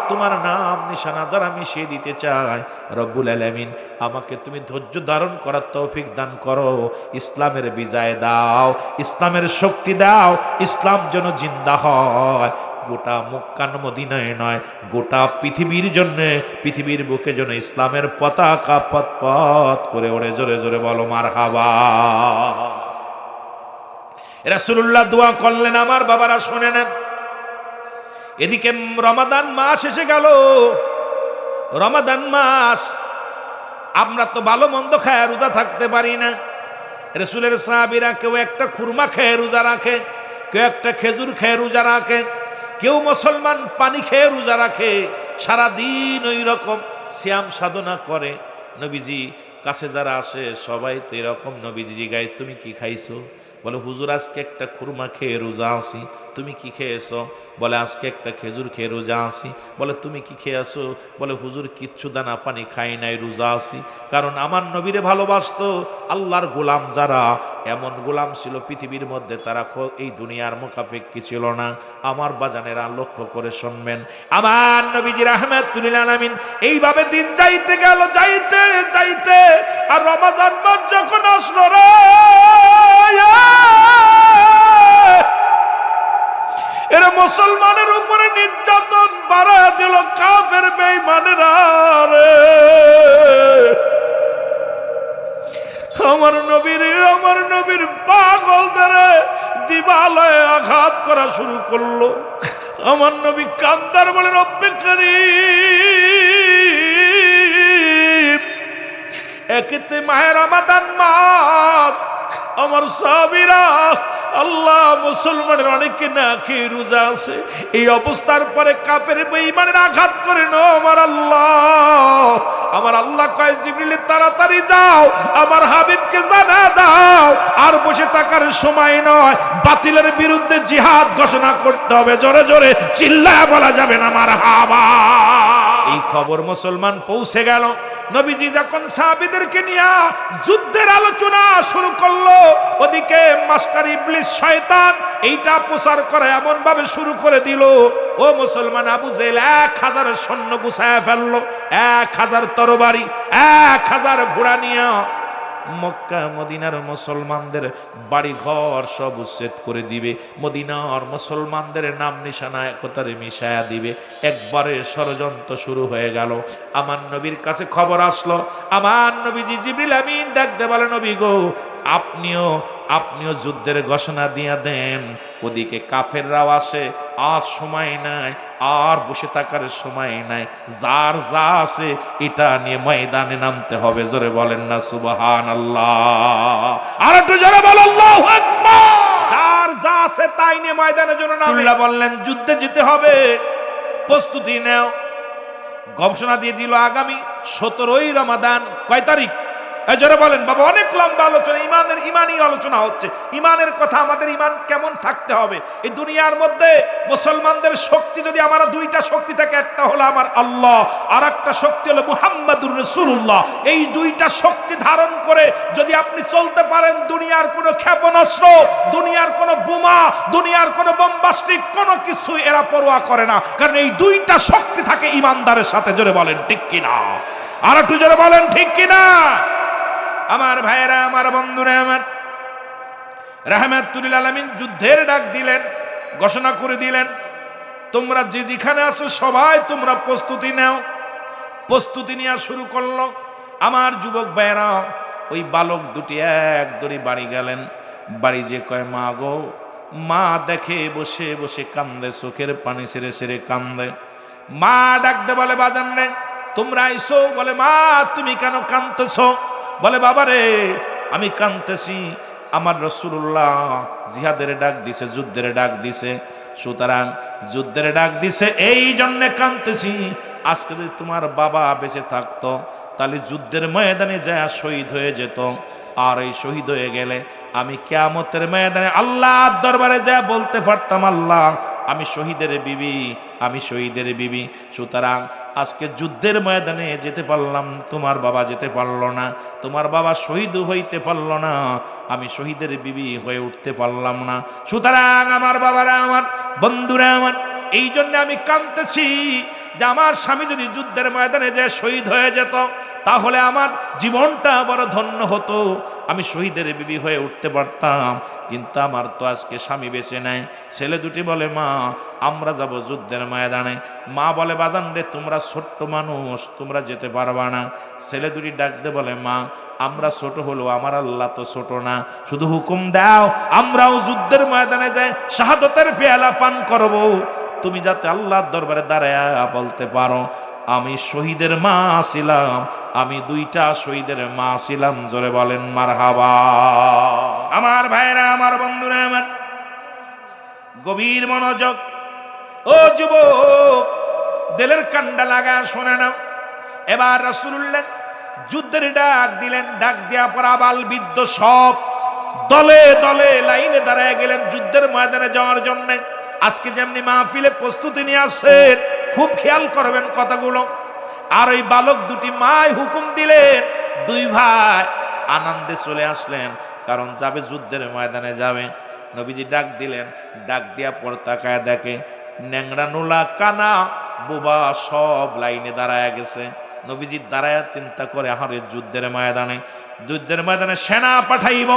তোমার নাম নিশানা যারা মিশিয়ে দিতে চায়, রব্বুল আলামিন আমাকে তুমি ধৈর্য ধারণ করার তৌফিক দান করো, ইসলামের বিজয় দাও, ইসলামের শক্তি দাও, ইসলাম যেন জিন্দা হয়। গোটা মক্কা মদিনায় নয়, গোটা পৃথিবীর জন্য, পৃথিবীর বুকে যেন ইসলামের পতাকা পথ করে ওড়ে। জোরে জোরে বলো মারহাবা। রাসূলুল্লাহ দোয়া করলেন, আমার বাবারা শুনে নেন। এদিকে রমাদান মাস এসে গেল। রমাদান মাস, আমরা তো ভালো মন্দ খায় রোজা থাকতে পারি না। রাসূলের সাহাবীরা কেউ একটা খুরমা খেয়ে রোজা রাখে, কেউ একটা খেজুর খেয়ে রোজা রাখে, কেউ মুসলমান পানি খেয়ে রোজা রাখে। সারাদিন ওই রকম সিয়াম সাধনা করে। নবীজি কাছে যারা আসে সবাই তো এরকম। নবীজি জিজ্ঞাসা, তুমি কি খাইছো? বলে, হুজুর আজকে একটা খুরমা খেয়ে রোজা আছি। তুমি কি খেয়েছো? বলে, আজকে একটা খেজুর খেয়ে রোজা আছি। বলে, তুমি কি খেয়েছো? বলে, হুজুর কিচ্ছু দানা পানি খাই নাই, রোজা আছি। কারণ আমার নবীরে ভালোবাসতো। আল্লাহর গোলাম যারা, এমন গোলাম ছিল পৃথিবীর মধ্যে, তারা এই দুনিয়ার মুখাপেক্ষী ছিল না। আমার বাজানেরা লক্ষ্য করে শুনবেন, আমার নবীজি রাহমাতুল লিল আলামিন এইভাবে দিন যাইতে গেল, যাইতে যাইতে, আর রমাদান মাস যখন আসলো রে, এরা মুসলমানের উপরে নির্যাতন বাড়ায় দিল কাফের বেঈমানেরা রে। আমার নবীর পাগলদের দিবালয়ে আঘাত করা শুরু করলো। আমার নবী কান্দার বলে, রব্বে কারীম, একেতে মাহে রমাদান মাস, আমার সাহাবীরা, আল্লাহ মুসলমানের অনেকে না খেয়ে রোজা আছে। এই অবস্থার পরে কাফের বেঈমানের আঘাত করে না আমার আল্লাহ কয়, জিবরিল তাড়াতাড়ি যাও, আমার হাবিবকে জানা দাও, আর বসে থাকার সময় নয়, বাতিলের বিরুদ্ধে জিহাদ ঘোষণা করতে হবে। জোরে জোরে চিল্লায় বলা যাবে না মারহাবা। এই খবর মুসলমান পৌঁছে গেল। নবীজি যখন সাহাবীদেরকে নিয়ে যুদ্ধের আলোচনা শুরু করলো, ওদিকে মাস্টার ইবলিস শয়তান এইটা প্রচার করা এমন ভাবে শুরু করে দিল, ও মুসলমান, আবু জেহেল 1000 সৈন্য গুছায় ফেললো, 1000 তরবারি, 1000 ঘোড়া নিয়ে মক্কা মদিনার মুসলমানদের বাড়ি ঘর সব উচ্ছেদ করে দিবে। মদিনার মুসলমানদের নাম নিশানা একতারে মিশায়া দিবে। একবারে ষড়যন্ত্র শুরু হয়ে গেল। আমার নবীর কাছে খবর আসলো। আমার নবীজি জিবরিল আমিন ডাকতে বলে, নবী গো, আপনিও যুদ্ধের ঘোষণা দিয়ে দেন। ওদিকে কাফেররাও আসে, আর সময় নাই, আর বসে থাকার সময় নাই। যার যা আছে এটা নিয়ে ময়দানে নামতে হবে। জোরে বলেন না সুবহানাল্লাহ। আর একটু জোরে বলেন আল্লাহু আকবার। যার যা আছে তাই নিয়ে ময়দানের জন্য নামে। আল্লাহ বললেন, যুদ্ধে যেতে হবে, প্রস্তুতি নাও। ঘোষণা দিয়ে দিল আগামী 17ই রমাদান। কয় তারিখ? জোরে বলেন বাবা। অনেক লম্বা আলোচনা, ইমানই আলোচনা হচ্ছে। ইমানের কথা, আমাদের ইমান কেমন থাকতে হবে। এই দুনিয়ার মধ্যে মুসলমানদের শক্তি যদি আমার দুইটা শক্তি থাকে, একটা হলো আমার আল্লাহ, আর একটা শক্তি হলো মুহাম্মাদুর রাসূলুল্লাহ। এই দুইটা শক্তি ধারণ করে যদি আপনি চলতে পারেন, দুনিয়ার কোনো ক্ষেপণাস্ত্র, দুনিয়ার কোনো বোমা, দুনিয়ার কোনো বোমবাস্টিক কোনো কিছু এরা পরোয়া করে না। কারণ এই দুইটা শক্তি থাকে ইমানদারের সাথে। জোরে বলেন ঠিক কিনা? আর একটু জোরে বলেন ঠিক কিনা? আমার ভাইয়েরা, আমার বন্ধুরা, আমার রাহমাতুল লিল আলামিন যুদ্ধের ডাক দিলেন, ঘোষণা করে দিলেন, তোমরা যে যেখানে আছো সবাই তোমরা প্রস্তুতি নাও। প্রস্তুতি নেওয়া শুরু করলো। আমার যুবক ভাইয়েরা, ওই বালক দুটি এক দড়ি বাড়ি গেলেন। বাড়ি যে কয়, মা গো, মা দেখে বসে বসে কান্দে, চোখের পানি ছেড়ে ছেড়ে কান্দে। মা ডাকতে বলে, বাজান রে, তোমরা আইসো। বলে, মা তুমি কেন কাঁদতেছো? বলে, বাবা রে, আমি কাঁদতেছি, আমার রাসূলুল্লাহ জিহাদের ডাক দিছে, যুদ্ধের ডাক দিছে। সুতরাং যুদ্ধের ডাক দিছে, এই জন্যে কাঁদতেছি। আজকে যদি তোমার বাবা বেঁচে থাকতো, তাহলে যুদ্ধের ময়দানে যায় শহীদ হয়ে যেত। আর এই শহীদ হয়ে গেলে আমি কিয়ামতের ময়দানে আল্লাহর দরবারে যায় বলতে পারতাম, আল্লাহ আমি শহীদের বিবি, আমি শহীদের বিবি। সুতরাং আজকে যুদ্ধের ময়দানে যেতে পারলাম, তোমার বাবা যেতে পারল না, তোমার বাবা শহীদ হইতে পারল না, আমি শহীদের বিবি হয়ে উঠতে পারলাম না। সুতরাং আমার বাবারা, আমার বন্ধুরা, আমার এই জন্য আমি কাঁদতেছি। যে আমার স্বামী যদি যুদ্ধের ময়দানে যে শহীদ হয়ে যেত তাহলে আমার জীবনটা বড় ধন্য হতো, আমি শহীদের বিবি হয়ে উঠতে পারতাম। কিন্তু আমার তো আজকে স্বামী বেঁচে নাই। ছেলে দুটি বলে মা আমরা যাব যুদ্ধের ময়দানে। মা বলে বাজান রে তোমরা ছোট্ট মানুষ, তোমরা যেতে পারবা না। ছেলে দুটি ডাকতে বলে মা আমরা ছোট হলো আমার আল্লাহ তো ছোট না, শুধু হুকুম দাও আমরাও যুদ্ধের ময়দানে যাই শাহাদতের পেয়ালা পান করব, তুমি যাতে আল্লাহর দরবারে দাঁড়ায়া বলতে পারো আমি শহীদের মা ছিলাম, আমি দুইটা শহীদের মা ছিলাম। জোরে বলেন মারহাবা। আমার ভাইরা, আমার বন্ধুরা, আমার গভীর মনোযোগ। ও যুবক, দিলের কান্ডা লাগা শোনে নাও। এবার রাসূলুল্লাহ যুদ্ধের ডাক দিলেন। ডাক দেওয়া পর আবাল বৃদ্ধ সব দলে দলে লাইনে দাঁড়ায় গেলেন যুদ্ধের ময়দানে যাওয়ার জন্য। আজকে যেমনি মাহফিলে প্রস্তুতি নিয়ে আসেন, খুব খেয়াল করবেন কথাগুলো। আর ওই বালক দুটি মায় হুকুম দিলেন, দুই ভাই আনন্দে চলে আসলেন, কারণ যাবে যুদ্ধের ময়দানে যাবে। নবীজি ডাক দিলেন, ডাক দিয়া পর তাকায় দেখে ন্যাংরা নোলা কানা বোবা সব লাইনে দাঁড়ায় গেছে। নবীজি দাঁড়ায় চিন্তা করে আহারে যুদ্ধের ময়দানে সেনা পাঠাইব,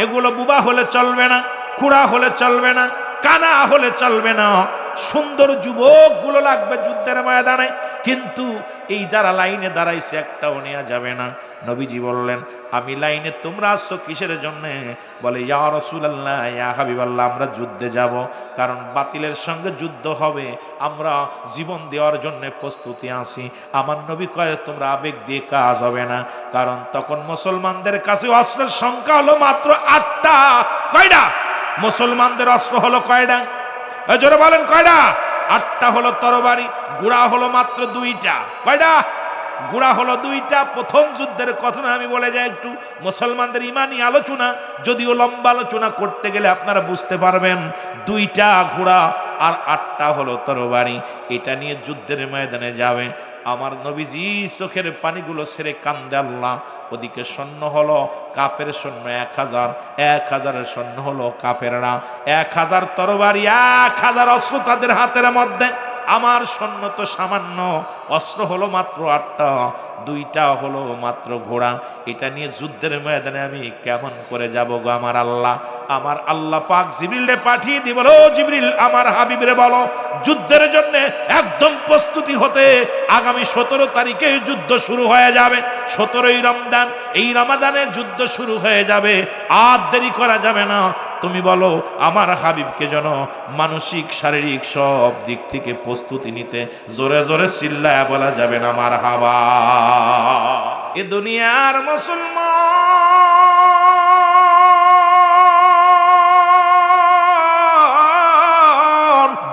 এগুলো বুবা হলে চলবে না, খুড়া হলে চলবে না, কানা হলে চলবে না, সুন্দর যুবক গুলো লাগবে যুদ্ধের ময়দানে। কিন্তু এই যারা লাইনে দাঁড়াইছে একটাও নেওয়া যাবে না। নবীজি বললেন আমি লাইনে, তোমরা আসছো কিসের জন্য? বলে ইয়া রাসূলুল্লাহ, ইয়া হাবিবাল্লাহ, আমরা যুদ্ধে যাব, কারণ বাতিলের সঙ্গে যুদ্ধ হবে, আমরা জীবন দেওয়ার জন্য প্রস্তুতি আছি। আমার নবী কয় তোমরা আবেগ দিয়ে কাজ হবে না, কারণ তখন মুসলমানদের কাছে অস্ত্রের সংখ্যা হলো মাত্র 8টা। কয়টা? মুসলমানদের অস্ত্র হলো কয়টা? জোরে বলেন কয়টা? 8টা হলো তরবারি, ঘোড়া হলো মাত্র 2টা। কয়টা? ঘোড়া হলো 2টা। প্রথম যুদ্ধের কথা আমি বলে যাই একটু, মুসলমানদের ইমানি আলোচনা, যদিও লম্বা আলোচনা করতে গেলে আপনারা বুঝতে পারবেন। 2টা ঘোড়া আর 8টা হলো তরবারি, এটা নিয়ে যুদ্ধের ময়দানে যাবে। আমার নবীজি চোখের পানিগুলো ছেড়ে কান্দে আল্লাহ। ওদিকে সৈন্য হলো কাফের সৈন্য 1000, 1000-এর সৈন্য হলো কাফেররা 1000, তরবারি 1000 অস্ত্র তাদের হাতের মধ্যে। আমার সৈন্য তো সামান্য, অস্ত্র হলো মাত্র 8টা, 2টা হলো মাত্র ঘোড়া। এটা নিয়ে যুদ্ধের ময়দানে আমি কেমন করে যাব গো আমার আল্লাহ? আমার আল্লাহ পাক জিবরিলকে পাঠিয়ে দিয়ে বলো, জিবরিল আমার হাবিবরে বলো যুদ্ধের জন্য একদম প্রস্তুতি হতে। আগামী 17 তারিখে যুদ্ধ শুরু হয়ে যাবে, 17ই রমজান, এই রমাদানে যুদ্ধ শুরু হয়ে যাবে, আর দেরি করা যাবে না। তুমি বলো আমার হাবিবকে যেন মানসিক শারীরিক সব দিক থেকে প্রস্তুতি নিতে। জোরে জোরে চিল্লায়া বলা যাবে না মারহাবা। এ দুনিয়ার মুসলমান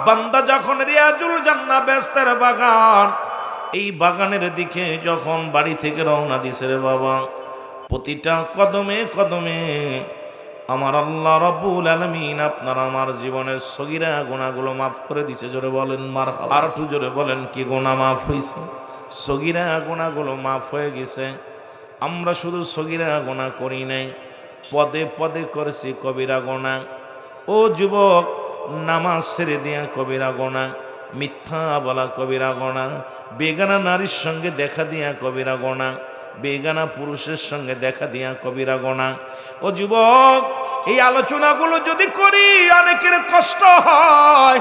বান্দা যখন রিয়াজুল জান্নাহ বেহেশতের বাগান, এই বাগানের দিকে যখন বাড়ি থেকে রওনা দিছে রে বাবা, প্রতিটা কদমে কদমে আমার আল্লাহ রাব্বুল আলামিন আপনার আমার জীবনের সগীরা গুনাহগুলো মাফ করে দিয়েছে। জোরে বলেন মারহাবা। আর একটু জোরে বলেন কি গুনাহ মাফ হয়েছে? সগীরা গুনাহগুলো মাফ হয়ে গেছে। আমরা শুধু সগীরা গুনাহ করি নাই, পদে পদে করেছি কবিরা গুনাহ। ও যুবক, নামাজ ছেড়ে দিয়া কবিরা গুনাহ, মিথ্যা বলা কবিরা গুনাহ, বেগানা নারীর সঙ্গে দেখা দিয়া কবিরা গুনাহ, বেগানা পুরুষের সঙ্গে দেখা দিয়া কবিরা গুনাহ। ও যুবক, এই আলোচনাগুলো যদি করি অনেকের কষ্ট হয়।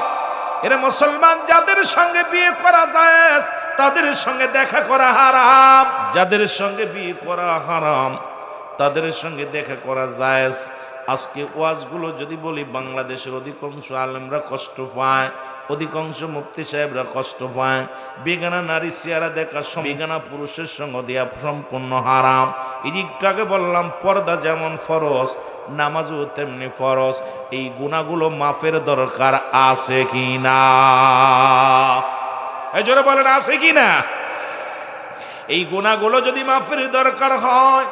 এরা মুসলমান, যাদের সঙ্গে বিয়ে করা জায়েজ তাদের সঙ্গে দেখা করা হারাম, যাদের সঙ্গে বিয়ে করা হারাম তাদের সঙ্গে দেখা করা জায়েজ। আজকে ওয়াজগুলো যদি বলি, বাংলাদেশের অধিকাংশ আলেমরা কষ্ট পায়, অধিকাংশ মুফতি সাহেবরা কষ্ট পায়। বেগানা নারী চেহারা দেখা, বেগানা পুরুষের সঙ্গে দেয়া সম্পূর্ণ হারাম। একটু বললাম পর্দা যেমন ফরজ, নামাজও তেমনি ফরজ। এই গুনাহগুলো মাফের দরকার আছে কি না? এই জোরে বলেন আছে কি না? এই গুনাহগুলো যদি মাফের দরকার হয়,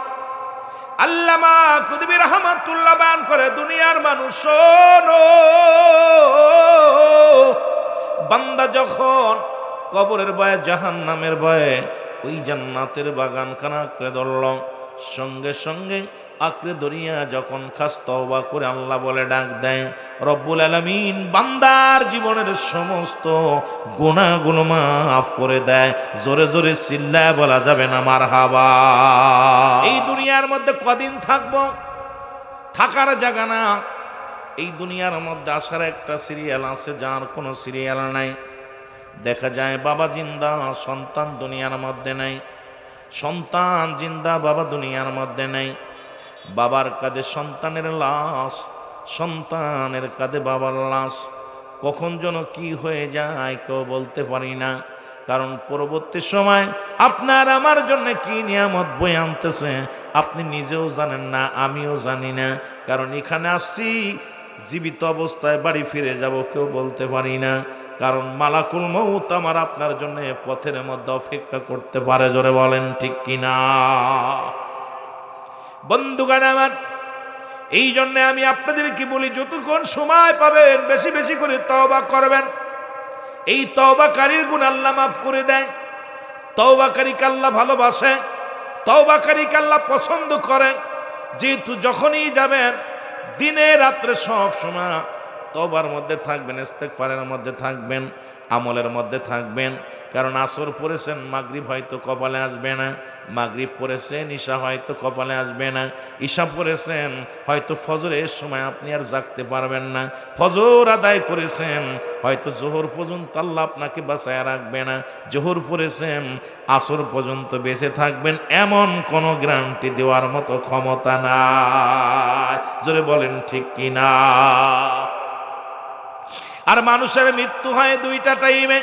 আল্লামা কুতুবী রাহমাতুল্লাহ বয়ান করে, দুনিয়ার মানুষ শোনো, বান্দা যখন কবরের ভয়ে, জাহান্নামের ভয়ে ওই জান্নাতের বাগানখানা করে ধরল, সঙ্গে সঙ্গে আঁকড়ে ধরিয়া যখন খাস তওবা করে আল্লাহ বলে ডাক দেয়, রব্বুল আলামিন বান্দার জীবনের সমস্ত গুনাহগুলো মাফ করে দেয়। জোরে জোরে চিল্লায় বলা যাবে না মারহাবা। এই দুনিয়ার মধ্যে কদিন থাকবো? থাকার জায়গা না। এই দুনিয়ার মধ্যে আসার একটা সিরিয়াল আছে, যার কোনো সিরিয়াল নাই। দেখা যায় বাবা জিন্দা, সন্তান দুনিয়ার মধ্যে নাই। সন্তান জিন্দা, বাবা দুনিয়ার মধ্যে নাই। বাবার কাঁধে সন্তানের লাশ, সন্তানের কাঁধে বাবার লাশ। কখন যেন কি হয়ে যায় কেউ বলতে পারি না। কারণ পরবর্তী সময় আপনার আমার জন্য কি নিয়ামত বয়ে আনতেছে আপনি নিজেও জানেন না, আমিও জানি না। কারণ এখানে আসছি জীবিত অবস্থায় বাড়ি ফিরে যাব কেউ বলতে পারি না। কারণ মালাকুল মউত আমার আপনার জন্য পথের মধ্যে অপেক্ষা করতে পারে। জোরে বলেন ঠিক কিনা? বন্ধুগণ আমার, এই জন্য আমি আপনাদেরকে বলি, যতক্ষণ সময় পাবেন বেশি বেশি করে তওবা করবেন। এই তওবাকারীর গুণ আল্লাহ মাফ করে দেয়। তওবাকারীকে আল্লাহ ভালোবাসে, তওবাকারীকে আল্লাহ পছন্দ করেন। যেহেতু যখনই যাবেন দিনে রাত্রে সব সময় তওবার মধ্যে থাকবেন, ইস্তেগফারের মধ্যে থাকবেন, আমলের মধ্যে থাকবেন। কারণ আসর পড়েছেন, মাগরিব হয়তো কপালে আসবে না। মাগরিব পড়েছেন, ঈশা হয়তো কপালে আসবে না। ঈশা পড়েছেন, হয়তো ফজরের সময় আপনি আর জাগতে পারবেন না। ফজর আদায় করেছেন, হয়তো জোহর পর্যন্ত আল্লাহ আপনাকে বাঁচায় রাখবে না। জোহর পড়েছেন, আসর পর্যন্ত বেঁচে থাকবেন এমন কোনো গ্যারান্টি দেওয়ার মতো ক্ষমতা নাই। জোরে বলেন ঠিক কিনা? আর মানুষের মৃত্যু হয় দুইটা টাইমে,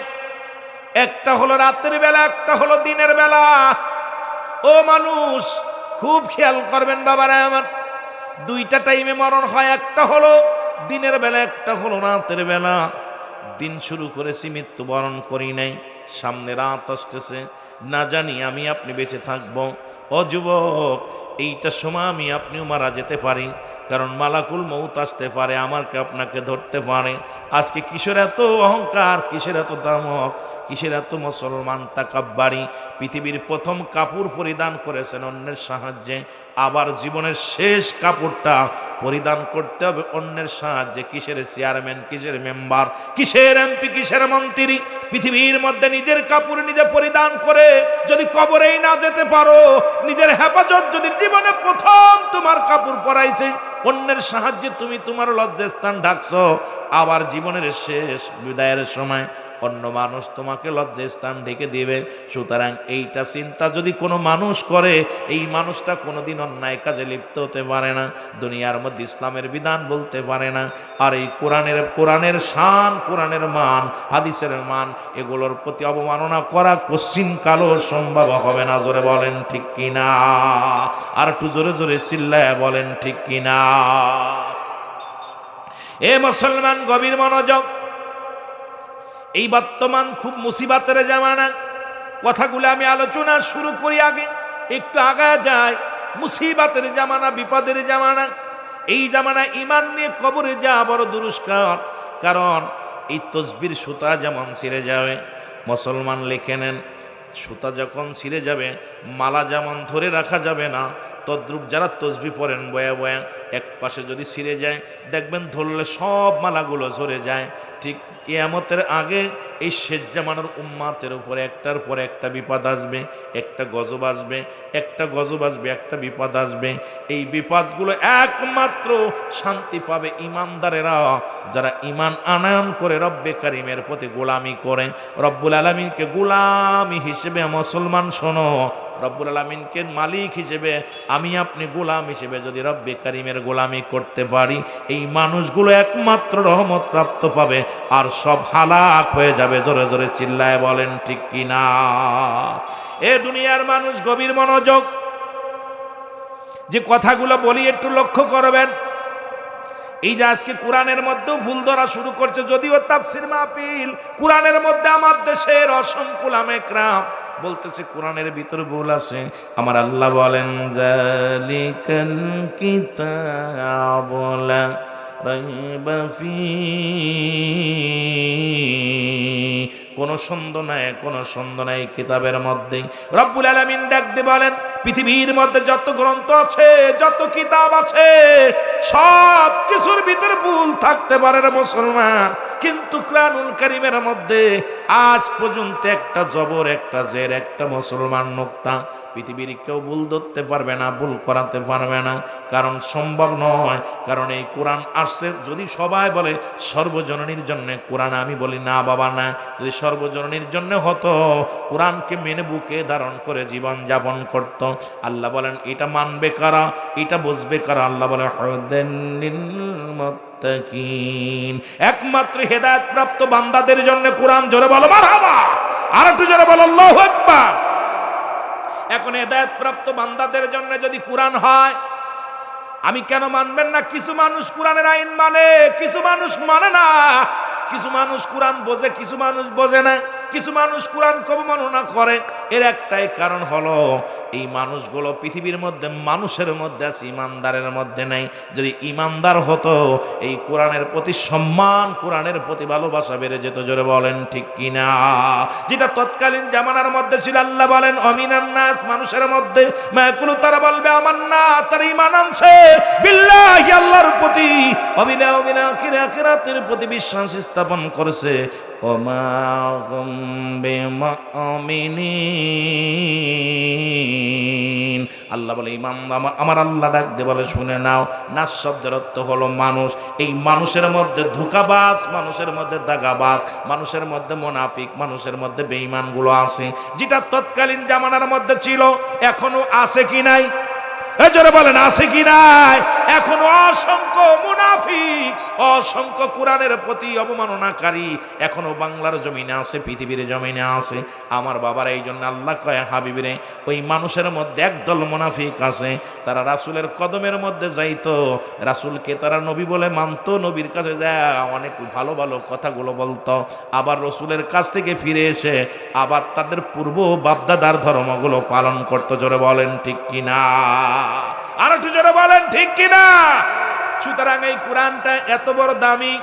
একটা হলো রাতের বেলা, একটা হলো দিনের বেলা। ও মানুষ, খুব খেয়াল করবেন বাবারা আমার, দুইটা টাইমে মরণ হয়। একটা হলো দিনের বেলা, একটা হলো রাতের বেলা। দিন শুরু করেছি, মৃত্যুবরণ করি নাই, সামনে রাত আসতেছে, না জানি আমি আপনি বেঁচে থাকবো। ও যুবক, এইটা সময় আমি আপনিও মারা যেতে পারি। কারণ মালাকুল মউত আসতে পারে, আমাকে আপনাকে ধরতে পারে। আজকে কিসের এত অহংকার, কিসের এত দামক, কিসের এত মুসলমান তাকাব্বারি? পৃথিবীর প্রথম কাপড় পরিধান করেছেন অন্যের সাহায্যে, আবার জীবনের শেষ কাপড়টা পরিধান করতে হবে অন্যের সাহায্যে। কিসের চেয়ারম্যান, কিসের মেম্বার, কিসের এমপি, কিসের মন্ত্রী? পৃথিবীর মধ্যে নিজের কাপড় নিজে পরিধান করে যদি কবরেই না যেতে পারো, নিজের হেফাজত যদি জীবনে প্রথম তোমার কাপড় পরাইছে, অন্যের সাহায্যে তুমি তোমার লজ্জাস্থান ঢাকছো, আবার জীবনের শেষ বিদায়ের সময় অন্য মানুষ তোমাকে লজ্জাস্থান ঢেকে দিবে। সুতরাং এইটা চিন্তা যদি কোনো মানুষ করে, এই মানুষটা কোনোদিন অন্যায় কাজে লিপ্ত হতে পারে না, দুনিয়ার মধ্যে ইসলামের বিধান বলতে পারে না। আর এই কোরআনের শান, কোরআনের মান, হাদিসের মান, এগুলোর প্রতি অবমাননা করা কোশ্চিন কালো সম্ভব হবে না। জোরে বলেন ঠিক কিনা? আর একটু জোরে জোরে চিল্লায় বলেন ঠিক কিনা? এ মুসলমান, গভীর মনোযোগ। এই বর্তমান খুব মুসিবতের জামানা। কথাগুলো আমি আলোচনা শুরু করি আগে একটু আগায় যায়। মুসিবতের জামানা, বিপদের জামানা। এই জামানায় ঈমান নিয়ে কবরে যাওয়া বড় দুরুস্কার। কারণ এই তসবির সুতা যেমন ছিঁড়ে যাবে, মুসলমান লিখে নেন, সুতা যখন ছিঁড়ে যাবে, মালা যেমন ধরে রাখা যাবে না, তদ্রূপ যারা তসবি পড়েন বয়া বয়া, এক পাশে যদি ছিঁড়ে যায় দেখবেন ধরলে সব মালাগুলো ঝরে যায়। ঠিক কিয়ামতের আগে এই শেষ জামানার উম্মাতের উপরে একটার পর একটা বিপদ আসবে, একটা গজব আসবে, একটা গজব আসবে, একটা বিপদ আসবে। এই বিপদগুলো একমাত্র শান্তি পাবে ইমানদারেরা, যারা ইমান আনয়ন করে রব্বে কারিমের প্রতি গোলামি করে। রব্বুল আলামিনকে গোলামি হিসেবে মুসলমান শোনো, রব্বুল আলামিনকে মালিক হিসেবে আমি আপনি গোলাম হিসেবে যদি রব্বে কারিমের গোলামি করতে পারি, এই মানুষগুলো একমাত্র রহমত প্রাপ্ত পাবে, আর সব হালাক হয়ে যাবে। জোরে জোরে চিল্লায় বলেন ঠিক কিনা? এ দুনিয়ার মানুষ, গভীর মনোযোগ। যে কথাগুলো বলি একটু লক্ষ্য করবেন। এই যে আজকে কোরআনের মধ্যেও ভুল ধরা শুরু করছে, যদিও তাফসির মাহফিল, কোরআনের মধ্যে আমার দেশের অসংখ্য উলামায়ে-কেরাম বলতেছে কোরআনের ভিতরে ভুল আছে। আমার আল্লাহ বলেন, যালিকাল কিতাবু লা রাইবা ফীহি কোনো সন্দেহ নাই কিতাবের মধ্যে। রব্বুল আলামিন ডাক দিয়ে বলেন, পৃথিবীর মধ্যে যত গ্রন্থ আছে, যত কিতাব আছে, সব কিছুর ভিতরে ভুল থাকতে পারে রে মুসলমান, কিন্তু কুরআনুল কারীমের মধ্যে আজ পর্যন্ত একটা জবর, একটা জের, একটা মুসলমান নোক্তা পৃথিবীর কেউ ভুল ধরতে পারবে না, ভুল করাতে পারবে না, কারণ সম্ভব নয়। কারণ এই কোরআন আসছে, যদি সবাই বলে সর্বজননীর জন্য কোরআন, আমি বলি না বাবা না। যদি সর্বজননীর জন্য হতো, কোরআনকে মেনে বুকে ধারণ করে জীবন যাপন করত। আল্লাহ বলেন এটা মানবে কারা, এটা বুঝবে কারা? আল্লাহ বলেন হুদাল লিল মুত্তাকিন, একমাত্র হেদায়েত প্রাপ্ত বান্দাদের জন্য কোরআন। জোরে বলো মারহাবা, আর একটু জোরে বলো আল্লাহু আকবার। এখন হেদায়েত প্রাপ্ত বান্দাদের জন্য যদি কোরআন হয়, আমি কেন মানবেন না? কিছু মানুষ কোরআনের আইন মানে, কিছু মানুষ মানে না। কিছু মানুষ কোরআন বোঝে, কিছু মানুষ বোঝে না। কিছু মানুষ কোরআন অবমাননা করে। এর একটাই কারণ হলো, এই মানুষগুলো পৃথিবীর মধ্যে মানুষের মধ্যে আছে, ইমানদারের মধ্যে নেই। যদি ইমানদার হতো, এই কোরআনের প্রতি সম্মান, কোরআনের প্রতি ভালোবাসা বেড়ে যেত। জোরে বলেন ঠিক কিনা? যেটা তৎকালীন জামানার মধ্যে ছিল। আল্লাহ বলেন অমিনান নাস, মানুষের মধ্যে মায়াকুলু, তারা বলবে আমান্না, তারা ঈমান আনছে বিল্লাহি, আল্লাহর প্রতি, অমিনা আখিরাতের প্রতি বিশ্বাস স্থাপন করেছে। ওমা হুম বিমুমিনিন, আল্লাহ বলে ইমান, আমার আল্লাহ ডাক দিয়ে বলে শুনে নাও, নাস শব্দের অর্থ হলো মানুষ। এই মানুষের মধ্যে ধোঁকাবাজ, মানুষের মধ্যে দাগাবাজ, মানুষের মধ্যে মুনাফিক, মানুষের মধ্যে বেঈমানগুলো আছে। যেটা তৎকালীন জামানার মধ্যে ছিল, এখনো আছে কি নাই? জোরে বলেন আছে কি নাই? এখনো অসংখ্য মুনাফিক, অসংখ্য কোরআনের প্রতি অবমাননাকারী এখনো বাংলার জমিনে আছে, পৃথিবীর জমিনে আছে। আমার বাবার এই জন্য আল্লাহ কয় হাবিবরে, ওই মানুষের মধ্যে একদল মুনাফিক আছে, তারা রাসূলের কদমের মধ্যে যাইতো, রাসূলকে তারা নবী বলে মানতো, নবীর কাছে যায় অনেক ভালো ভালো কথাগুলো বলতো, আবার রাসূলের কাছ থেকে ফিরে এসে আবার তাদের পূর্ব বাপদাদার ধর্মগুলো পালন করতো। জোরে বলেন ঠিক কিনা? আর একটু জোরে বলেন ঠিক কিনা? সুতরাং এই কোরআনটা এত বড় দামি,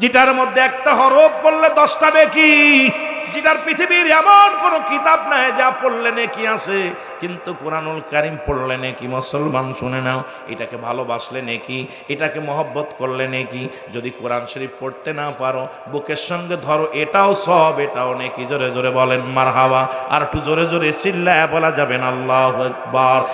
যেটার মধ্যে একটা হরফ পড়লে 10টা নেকি, যেটার পৃথিবীর এমন কোন কিতাব নাই যা পড়লে নেকি আছে, কিন্তু কোরআনুল কারীম পড়লে নেকি। মুসলমান শুনে নাও, এটাকে ভালোবাসলে নেকি, এটাকে মহব্বত করলে নেকি। যদি কোরআন শরীফ পড়তে না পারো, বুকের সঙ্গে ধরো, এটাও সব, এটাও নেকি। জোরে জোরে বলেন মারহাবা। আর একটু জোরে জোরে চিল্লায়া বলা যাবেন আল্লাহু আকবার।